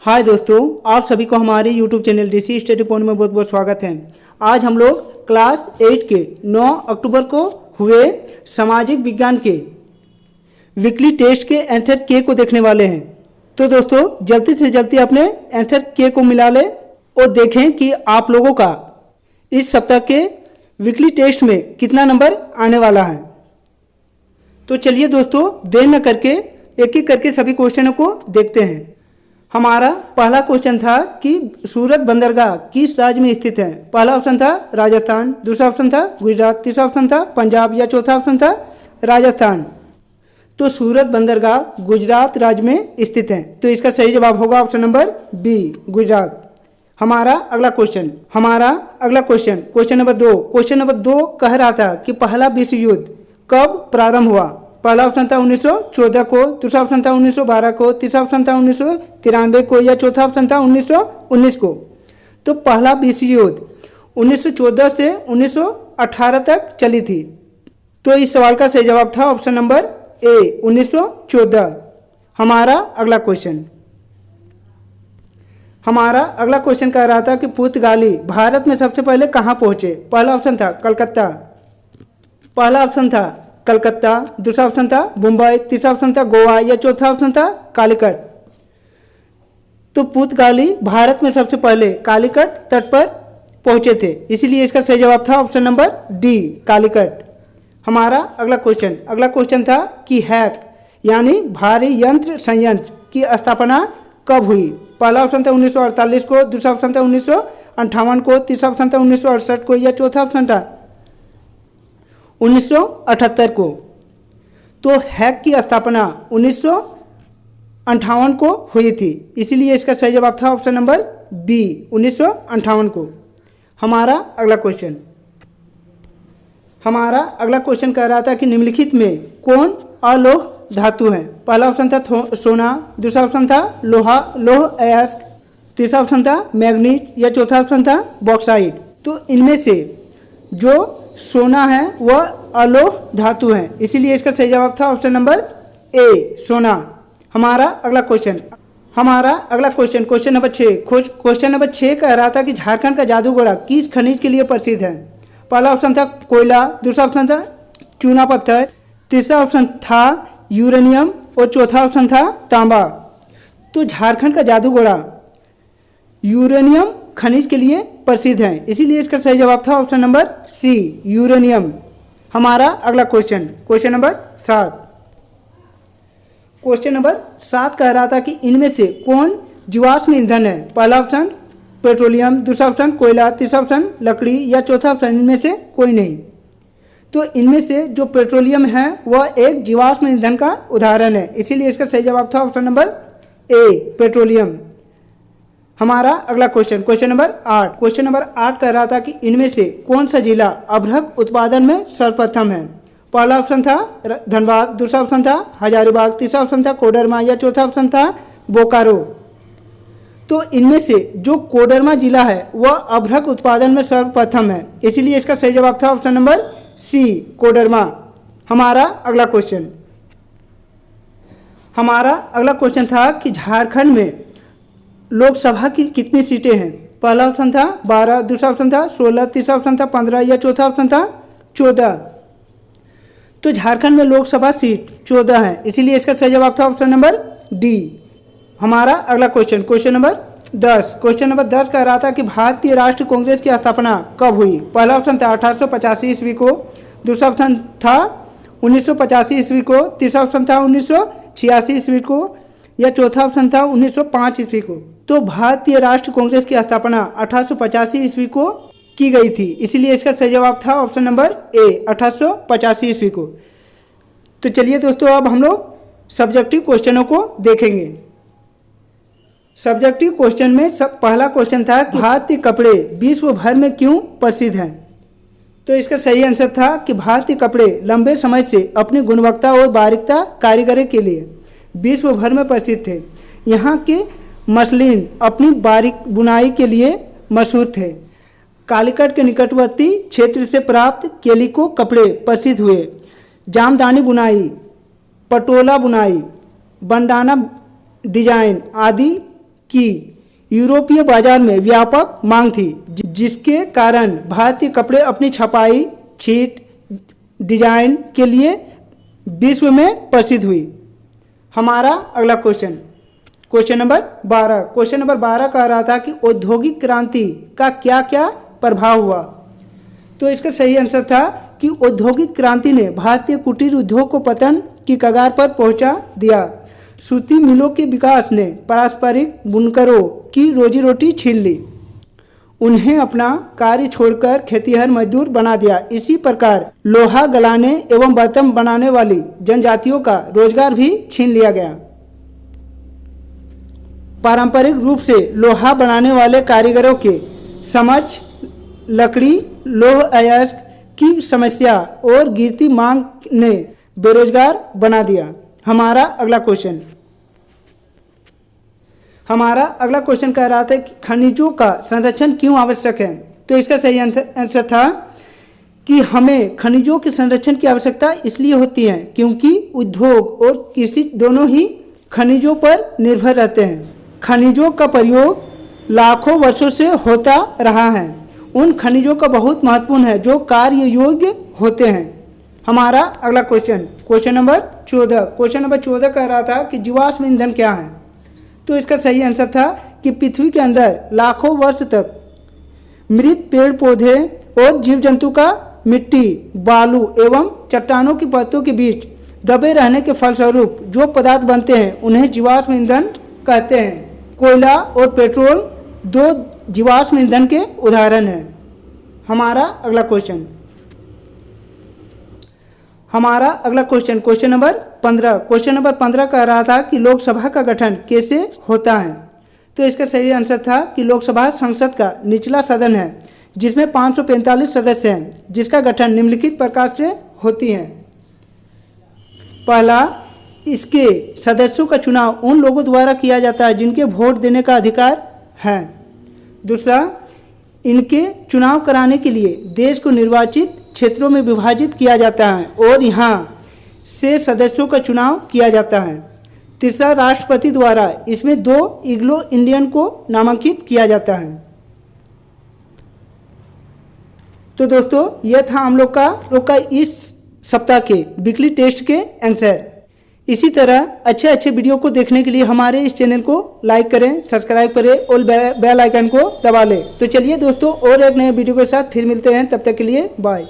हाय दोस्तों, आप सभी को हमारे YouTube channel DC study point में बहुत बहुत स्वागत है। आज हम लोग क्लास 8 के 9 अक्टूबर को हुए सामाजिक विज्ञान के वीकली टेस्ट के आंसर के को देखने वाले हैं। तो दोस्तों जल्दी से जल्दी अपने आंसर के को मिला लें और देखें कि आप लोगों का इस सप्ताह के वीकली टेस्ट में कितना नंबर आने वाला है। तो चलिए दोस्तों देर न करके एक एक करके सभी क्वेश्चनों को देखते हैं। हमारा पहला क्वेश्चन था कि सूरत बंदरगाह किस राज्य में स्थित है। पहला ऑप्शन था राजस्थान, दूसरा ऑप्शन था गुजरात, तीसरा ऑप्शन था पंजाब या चौथा ऑप्शन था राजस्थान। तो सूरत बंदरगाह गुजरात राज्य में स्थित है, तो इसका सही जवाब होगा ऑप्शन नंबर बी, गुजरात। हमारा अगला क्वेश्चन क्वेश्चन नंबर दो कह रहा था कि पहला विश्व युद्ध कब प्रारंभ हुआ। पहला ऑप्शन था 1914 को, दूसरा ऑप्शन था 1912 को, तीसरा ऑप्शन था 1993 को या चौथा ऑप्शन था 1919 को। तो पहला विश्व युद्ध 1914 से 1918 तक चली थी। तो इस सवाल का सही जवाब था ऑप्शन नंबर ए, 1914। हमारा अगला क्वेश्चन कह रहा था कि पुर्तगाली भारत में सबसे पहले कहाँ पहुंचे। पहला ऑप्शन था कलकत्ता, दूसरा ऑप्शन था मुंबई, तीसरा ऑप्शन था गोवा या चौथा ऑप्शन था कालीकट। तो पुर्तगाली भारत में सबसे पहले कालीकट तट पर पहुंचे थे, इसीलिए इसका सही जवाब था ऑप्शन नंबर डी, कालीकट। हमारा अगला क्वेश्चन था कि हैक यानी भारी यंत्र संयंत्र की स्थापना कब हुई। पहला ऑप्शन था 1948 को, दूसरा ऑप्शन था 1958 को, तीसरा ऑप्शन था 1968 को या चौथा ऑप्शन था 1978 को। तो हैक की स्थापना 1958 को हुई थी, इसीलिए इसका सही जवाब था ऑप्शन नंबर बी, 1958 को। हमारा अगला क्वेश्चन कह रहा था कि निम्नलिखित में कौन अलोह धातु है। पहला ऑप्शन था सोना, दूसरा ऑप्शन था लौह अयस्क, तीसरा ऑप्शन था मैग्नीज या चौथा ऑप्शन था बॉक्साइट। तो इनमें से जो सोना है वह अलोह धातु है, इसीलिए इसका सही जवाब था ऑप्शन नंबर ए, सोना। हमारा अगला क्वेश्चन नंबर 6 कह रहा था कि झारखंड का जादूगोड़ा किस खनिज के लिए प्रसिद्ध है। पहला ऑप्शन था कोयला, दूसरा ऑप्शन था चूना पत्थर, तीसरा ऑप्शन था यूरेनियम और चौथा ऑप्शन था तांबा। तो झारखंड का जादूगोड़ा यूरेनियम खनिज के लिए प्रसिद्ध है, इसीलिए इसका सही जवाब था ऑप्शन नंबर सी, यूरेनियम। हमारा अगला क्वेश्चन नंबर 7 कह रहा था कि इनमें से कौन जीवाश्म ईंधन है। पहला ऑप्शन पेट्रोलियम, दूसरा ऑप्शन कोयला, तीसरा ऑप्शन लकड़ी या चौथा ऑप्शन इनमें से कोई नहीं। तो इनमें से जो पेट्रोलियम है वह एक जीवाश्म ईंधन का उदाहरण है, इसीलिए इसका सही जवाब था ऑप्शन नंबर ए, पेट्रोलियम। हमारा अगला क्वेश्चन नंबर 8 कह रहा था कि इनमें से कौन सा जिला अभ्रक उत्पादन में सर्वप्रथम है। पहला ऑप्शन था धनबाद, दूसरा ऑप्शन था हजारीबाग, तीसरा ऑप्शन था कोडरमा या चौथा ऑप्शन था बोकारो। तो इनमें से जो कोडरमा जिला है वह अभ्रक उत्पादन में सर्वप्रथम है, इसीलिए इसका सही जवाब था ऑप्शन नंबर सी, कोडरमा। हमारा अगला क्वेश्चन था कि झारखंड में लोकसभा की कितनी सीटें हैं। पहला ऑप्शन था 12, दूसरा ऑप्शन था 16, तीसरा ऑप्शन था 15 या चौथा ऑप्शन था 14। तो झारखंड में लोकसभा सीट 14 है, इसीलिए इसका सही जवाब था ऑप्शन नंबर डी। हमारा अगला क्वेश्चन नंबर 10 कह रहा था कि भारतीय राष्ट्रीय कांग्रेस की स्थापना कब हुई। पहला ऑप्शन था 1885 ईस्वी को, दूसरा ऑप्शन था 1985 ईस्वी को, तीसरा ऑप्शन था 1986 ईस्वी को या चौथा ऑप्शन था 1905 ईस्वी को। तो भारतीय राष्ट्रीय कांग्रेस की स्थापना 1885 ईस्वी को की गई थी, इसीलिए इसका सही जवाब था ऑप्शन नंबर ए, 1885 ईस्वी को। तो चलिए दोस्तों अब हम लोग सब्जेक्टिव क्वेश्चनों को देखेंगे। सब्जेक्टिव क्वेश्चन में पहला क्वेश्चन था कि भारतीय कपड़े विश्व भर में क्यों प्रसिद्ध हैं। तो इसका सही आंसर था कि भारतीय कपड़े लंबे समय से अपनी गुणवत्ता और बारीकता कारीगरी के लिए विश्व भर में प्रसिद्ध थे। यहाँ के मसलिन अपनी बारीक बुनाई के लिए मशहूर थे। कालीकट के निकटवर्ती क्षेत्र से प्राप्त केलिको कपड़े प्रसिद्ध हुए। जामदानी बुनाई, पटोला बुनाई, बंडाना डिजाइन आदि कि यूरोपीय बाजार में व्यापक मांग थी, जिसके कारण भारतीय कपड़े अपनी छपाई, छीट, डिजाइन के लिए विश्व में प्रसिद्ध हुई। हमारा अगला क्वेश्चन नंबर 12 कह रहा था कि औद्योगिक क्रांति का क्या क्या प्रभाव हुआ। तो इसका सही आंसर था कि औद्योगिक क्रांति ने भारतीय कुटीर उद्योग को पतन की कगार पर पहुंचा दिया। सूती मिलों के विकास ने पारंपरिक बुनकरों की रोजी रोटी छीन ली, उन्हें अपना कार्य छोड़कर खेतिहर मजदूर बना दिया। इसी प्रकार लोहा गलाने एवं बर्तन बनाने वाली जनजातियों का रोजगार भी छीन लिया गया। पारंपरिक रूप से लोहा बनाने वाले कारीगरों के समक्ष लकड़ी, लौह अयस्क की समस्या और गिरती मांग ने बेरोजगार बना दिया। हमारा अगला क्वेश्चन कह रहा था कि खनिजों का संरक्षण क्यों आवश्यक है। तो इसका सही आंसर था कि हमें खनिजों के संरक्षण की आवश्यकता इसलिए होती है क्योंकि उद्योग और कृषि दोनों ही खनिजों पर निर्भर रहते हैं। खनिजों का प्रयोग लाखों वर्षों से होता रहा है। उन खनिजों का बहुत महत्वपूर्ण है जो कार्य योग्य होते हैं। हमारा अगला क्वेश्चन नंबर 14 कह रहा था कि जीवाश्म ईंधन क्या है। तो इसका सही आंसर था कि पृथ्वी के अंदर लाखों वर्ष तक मृत पेड़ पौधे और जीव जंतु का मिट्टी, बालू एवं चट्टानों की परतों के बीच दबे रहने के फलस्वरूप जो पदार्थ बनते हैं उन्हें जीवाश्म ईंधन कहते हैं। कोयला और पेट्रोल दो जीवाश्म ईंधन के उदाहरण हैं। हमारा अगला क्वेश्चन नंबर 15 कह रहा था कि लोकसभा का गठन कैसे होता है। तो इसका सही आंसर था कि लोकसभा संसद का निचला सदन है जिसमें 545 सदस्य हैं, जिसका गठन निम्नलिखित प्रकार से होती है। पहला, इसके सदस्यों का चुनाव उन लोगों द्वारा किया जाता है जिनके वोट देने का अधिकार है। दूसरा, इनके चुनाव कराने के लिए देश को निर्वाचित क्षेत्रों में विभाजित किया जाता है और यहाँ से सदस्यों का चुनाव किया जाता है। तीसरा, राष्ट्रपति द्वारा इसमें 2 एंग्लो इंडियन को नामांकित किया जाता है। तो दोस्तों, यह था हम लोग का इस सप्ताह के वीकली टेस्ट के आंसर। इसी तरह अच्छे वीडियो को देखने के लिए हमारे इस चैनल को लाइक करें, सब्सक्राइब करें और बेल आइकन को दबा लें। तो चलिए दोस्तों, और एक नए वीडियो के साथ फिर मिलते हैं। तब तक के लिए बाय।